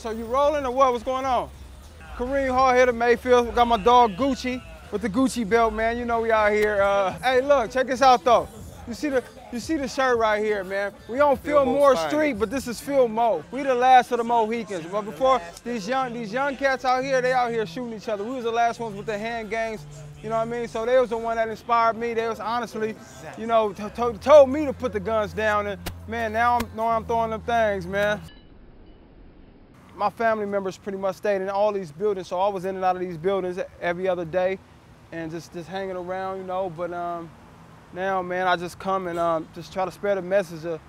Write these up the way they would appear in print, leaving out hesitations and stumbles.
So you rolling or what? What's going on? Kareem hard-hitter Mayfield. Got my dog Gucci with the Gucci belt, man. You know we out here. Hey, look, check this out though. You see the shirt right here, man. We on Fillmore Street, but this is Phil Mo. We the last of the Mohicans. But before these young cats out here, they out here shooting each other. We was the last ones with the hand games. You know what I mean? So they was the one that inspired me. They was honestly, you know, told me to put the guns down. And man, now I'm throwing them things, man. My family members pretty much stayed in all these buildings, so I was in and out of these buildings every other day and just hanging around, you know. But now, man, I just come and just try to spread a message of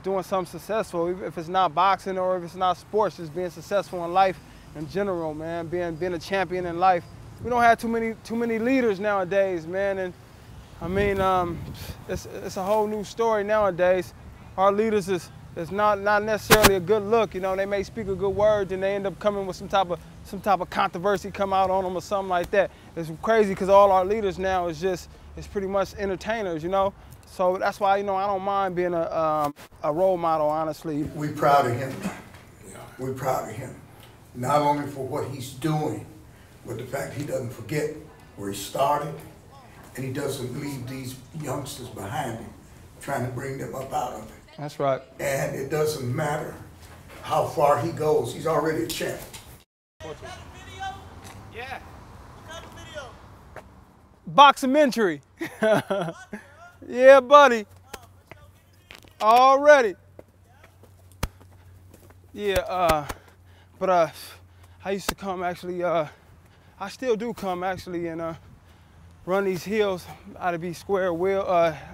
doing something successful, if it's not boxing or if it's not sports, just being successful in life in general, man, being a champion in life. We don't have too many leaders nowadays, man, and I mean, it's a whole new story nowadays. Our leaders is not necessarily a good look, you know. They may speak a good word and they end up coming with some type of controversy come out on them or something like that. It's crazy because all our leaders now is pretty much entertainers, you know. So that's why, you know, I don't mind being a role model, honestly. We're proud of him. We're proud of him, not only for what he's doing, but the fact he doesn't forget where he started, and he doesn't leave these youngsters behind him, trying to bring them up out of it. That's right. And it doesn't matter how far he goes, he's already a champ. Yeah. Boxamentary. Yeah, buddy. Already. Yeah, but I used to come actually, I still do come actually and run these hills out of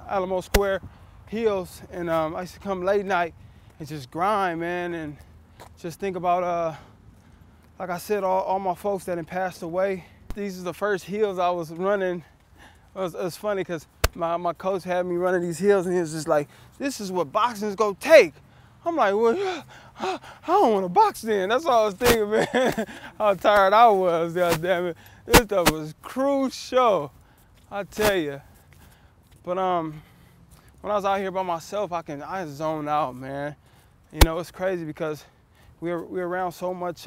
Alamo Square hills, and I used to come late night and just grind, man, and just think about, like I said, all my folks that had passed away. These are the first hills I was running. It was funny because my coach had me running these hills and he was just like, this is what boxing is gonna take. I'm like, well, I don't want to box then. That's all I was thinking, man. How tired I was, God damn it. This stuff was crucial, I tell you. But when I was out here by myself, I zone out, man. You know, it's crazy because we're around so much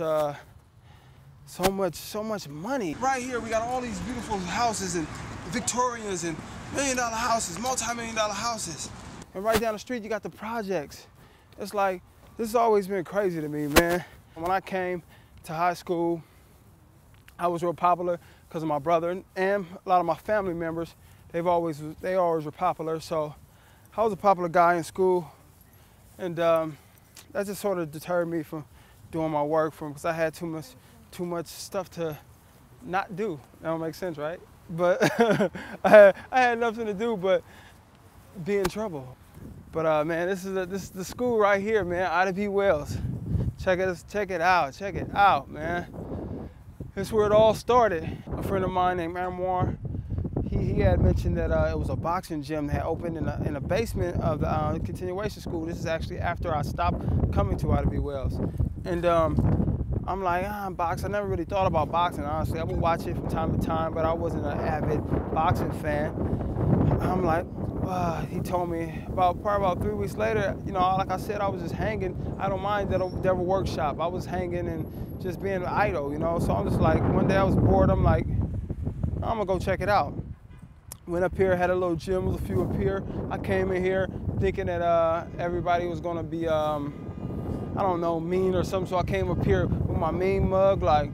money. Right here, we got all these beautiful houses and Victorians and million-dollar houses, multi-million-dollar houses. And right down the street, you got the projects. It's like, this has always been crazy to me, man. When I came to high school, I was real popular because of my brother and a lot of my family members. They always were popular, so I was a popular guy in school, and that just sort of deterred me from doing my work because I had too much stuff to not do. That don't make sense, right? But I had nothing to do but be in trouble. But man, this is the school right here, man, Ida B. Wells. Check it out, man. This is where it all started. A friend of mine named Amor, he had mentioned that it was a boxing gym that had opened in the basement of the continuation school. This is actually after I stopped coming to Ida B. Wells. And I'm like, box. I never really thought about boxing, honestly. I would watch it from time to time, but I wasn't an avid boxing fan. I'm like, he told me probably about 3 weeks later, you know, like I said, I was just hanging. I don't mind that devil workshop. I was hanging and just being idle, you know. So I'm just like, one day I was bored. I'm like, I'm gonna go check it out. Went up here, had a little gym, there was a few up here. I came in here thinking that everybody was gonna be, I don't know, mean or something. So I came up here with my mean mug, like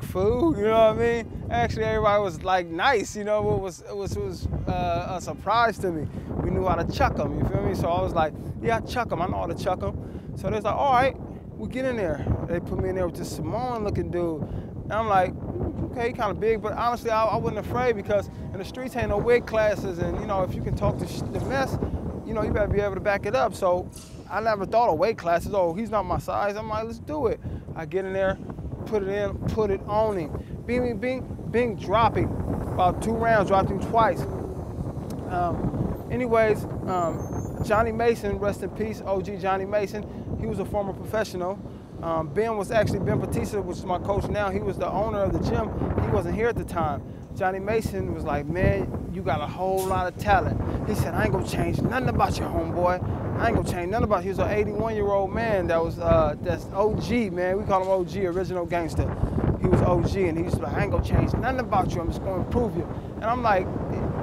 food, you know what I mean? Actually, everybody was like nice, you know. It was a surprise to me. We knew how to chuck them, you feel me? So I was like, yeah, I chuck them. I know how to chuck them. So they was like, all right, we'll get in there. They put me in there with this Samoan-looking dude. And I'm like, okay, kind of big, but honestly, I wasn't afraid because in the streets ain't no weight classes, and you know, if you can talk the mess, you know, you better be able to back it up. So I never thought of weight classes. Oh, he's not my size. I'm like, let's do it. I get in there, put it in, put it on him. Bing, dropping. About 2 rounds, dropped him twice. Anyways, Johnny Mason, rest in peace, OG Johnny Mason. He was a former professional. Ben Batista, which is my coach now, he was the owner of the gym. He wasn't here at the time. Johnny Mason was like, man, you got a whole lot of talent. He said, I ain't gonna change nothing about your homeboy. I ain't gonna change nothing about. He was an 81-year-old man that was that's OG, man. We call him OG, original gangster. He was OG, and he was like, I ain't gonna change nothing about you. I'm just gonna improve you. And I'm like,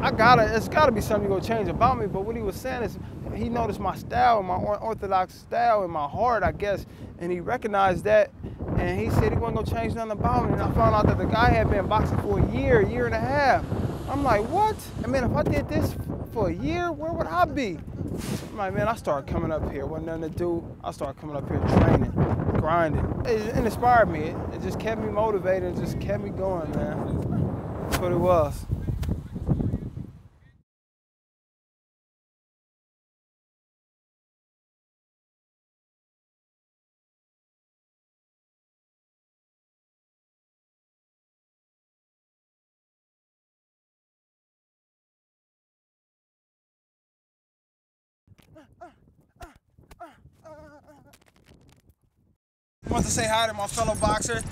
it's gotta be something you're gonna change about me. But what he was saying is, he noticed my style, my orthodox style, in my heart, I guess, and he recognized that. And he said he wasn't gonna change nothing about me. And I found out that the guy had been boxing for a year and a half. I'm like, what? I mean, if I did this for a year, where would I be? I'm like, man, I started coming up here, wasn't nothing to do. I started coming up here training, grinding. It inspired me. It just kept me motivated, it just kept me going, man. That's what it was. I want to say hi to my fellow boxer.